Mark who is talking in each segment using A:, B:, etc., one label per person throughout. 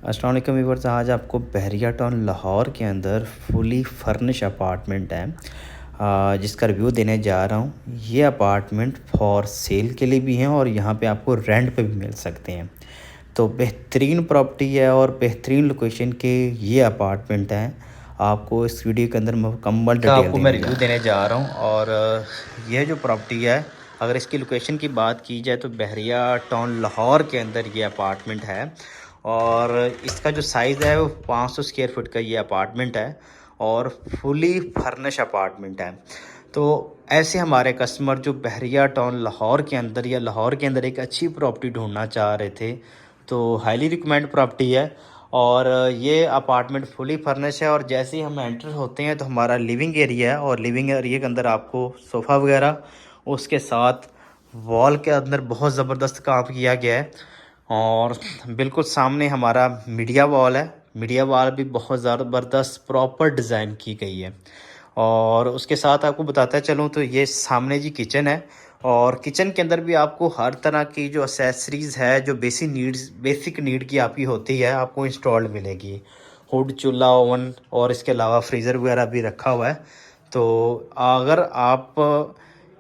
A: अस्सलाम वालेकुम व्यूअर्स। आज आपको बहरिया टाउन लाहौर के अंदर फुली फर्निश अपार्टमेंट है जिसका रिव्यू देने जा रहा हूँ। ये अपार्टमेंट फॉर सेल के लिए भी हैं और यहाँ पे आपको रेंट पे भी मिल सकते हैं। तो बेहतरीन प्रॉपर्टी है और बेहतरीन लोकेशन के ये अपार्टमेंट हैं। आपको इस वीडियो के अंदर मुकम्मल डिटेल आपको मैं रिव्यू देने जा रहा हूँ। और ये जो प्रॉपर्टी है, अगर इसकी लोकेशन की बात की जाए तो बहरिया टाउन लाहौर के अंदर ये अपार्टमेंट है और इसका जो साइज़ है वो 500 स्क्वायर फुट का ये अपार्टमेंट है और फुली फर्निश अपार्टमेंट है। तो ऐसे हमारे कस्टमर जो बहरिया टाउन लाहौर के अंदर या लाहौर के अंदर एक अच्छी प्रॉपर्टी ढूंढना चाह रहे थे, तो हाईली रिकमेंड प्रॉपर्टी है। और ये अपार्टमेंट फुली फर्निश है और जैसे ही हम एंटर होते हैं तो हमारा लिविंग एरिया है और लिविंग एरिया के अंदर आपको सोफ़ा वगैरह, उसके साथ वॉल के अंदर बहुत ज़बरदस्त काम किया गया है और बिल्कुल सामने हमारा मीडिया वॉल है। मीडिया वॉल भी बहुत ज़बरदस्त प्रॉपर डिज़ाइन की गई है। और उसके साथ आपको बताता चलूँ तो ये सामने जी किचन है और किचन के अंदर भी आपको हर तरह की जो एसेसरीज़ है, जो बेसिक नीड की आपकी होती है, आपको इंस्टॉल्ड मिलेगी। हुड, चूल्हा, ओवन और इसके अलावा फ्रीज़र वगैरह भी रखा हुआ है। तो अगर आप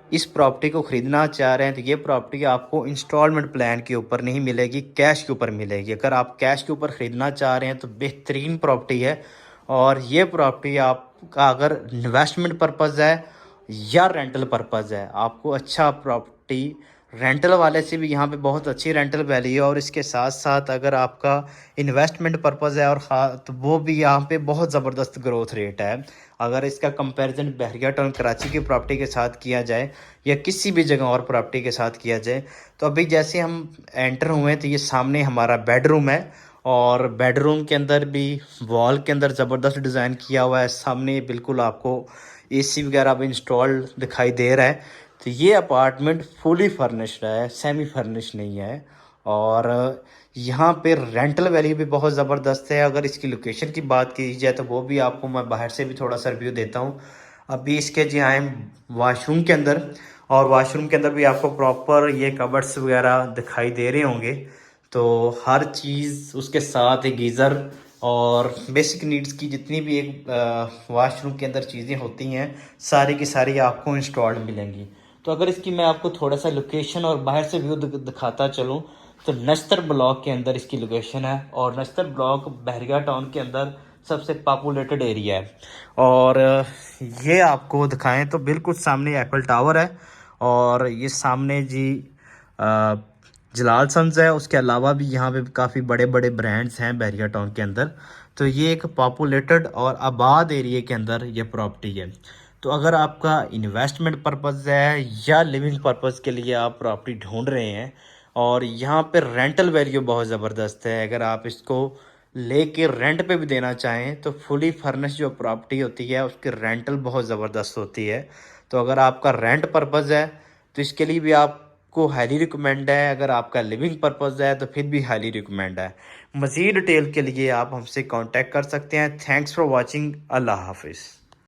A: इस प्रॉपर्टी को ख़रीदना चाह रहे हैं तो ये प्रॉपर्टी आपको इंस्टॉलमेंट प्लान के ऊपर नहीं मिलेगी, कैश के ऊपर मिलेगी। अगर आप कैश के ऊपर ख़रीदना चाह रहे हैं तो बेहतरीन प्रॉपर्टी है। और ये प्रॉपर्टी आपका अगर इन्वेस्टमेंट पर्पज़ है या रेंटल पर्पज़ है, आपको अच्छा प्रॉपर्टी रेंटल वाले से भी यहाँ पे बहुत अच्छी रेंटल वैल्यू है। और इसके साथ साथ अगर आपका इन्वेस्टमेंट पर्पज़ है और तो वो भी यहाँ पे बहुत ज़बरदस्त ग्रोथ रेट है। अगर इसका कंपैरिजन बहरिया टाउन कराची की प्रॉपर्टी के साथ किया जाए या किसी भी जगह और प्रॉपर्टी के साथ किया जाए, तो अभी जैसे हम एंटर हुए हैं तो ये सामने हमारा बेडरूम है और बेडरूम के अंदर भी वॉल के अंदर ज़बरदस्त डिज़ाइन किया हुआ है। सामने बिल्कुल आपको एसी वगैरह भी इंस्टॉल्ड दिखाई दे रहा है। तो ये अपार्टमेंट फुली फर्निश्ड है, सेमी फर्निश नहीं है। और यहाँ पे रेंटल वैल्यू भी बहुत ज़बरदस्त है। अगर इसकी लोकेशन की बात की जाए तो वो भी आपको मैं बाहर से भी थोड़ा सा रिव्यू देता हूँ। अभी इसके जी आए वाशरूम के अंदर और वाशरूम के अंदर भी आपको प्रॉपर ये कबर्ड्स वगैरह दिखाई दे रहे होंगे। तो हर चीज़ उसके साथ एक गीज़र और बेसिक नीड्स की जितनी भी एक वाशरूम के अंदर चीज़ें होती हैं, सारी की सारी आपको इंस्टॉल्ड मिलेंगी। तो अगर इसकी मैं आपको थोड़ा सा लोकेशन और बाहर से व्यू दिखाता चलूँ तो नश्तर ब्लॉक के अंदर इसकी लोकेशन है और नश्तर ब्लॉक बहरिया टाउन के अंदर सबसे पॉपुलेटेड एरिया है। और ये आपको दिखाएं तो बिल्कुल सामने एप्पल टावर है और ये सामने जी जलाल सन्स है। उसके अलावा भी यहाँ पे काफ़ी बड़े बड़े ब्रांड्स हैं बहरिया टाउन के अंदर। तो ये एक पॉपुलेटेड और आबाद एरिया के अंदर ये प्रॉपर्टी है। तो अगर आपका इन्वेस्टमेंट पर्पज़ है या लिविंग पर्पज़ के लिए आप प्रॉपर्टी ढूंढ रहे हैं और यहाँ पे रेंटल वैल्यू बहुत ज़बरदस्त है, अगर आप इसको लेके रेंट पे भी देना चाहें तो फुली फर्निश जो प्रॉपर्टी होती है उसकी रेंटल बहुत ज़बरदस्त होती है। तो अगर आपका रेंट पर्पज़ है तो इसके लिए भी आपको हाईली रिकमेंड है। अगर आपका लिविंग पर्पज़ है तो फिर भी हाईली रिकमेंड है। मज़ीद डिटेल के लिए आप हमसे कांटेक्ट कर सकते हैं। Thanks for watching. अल्लाह हाफिज़।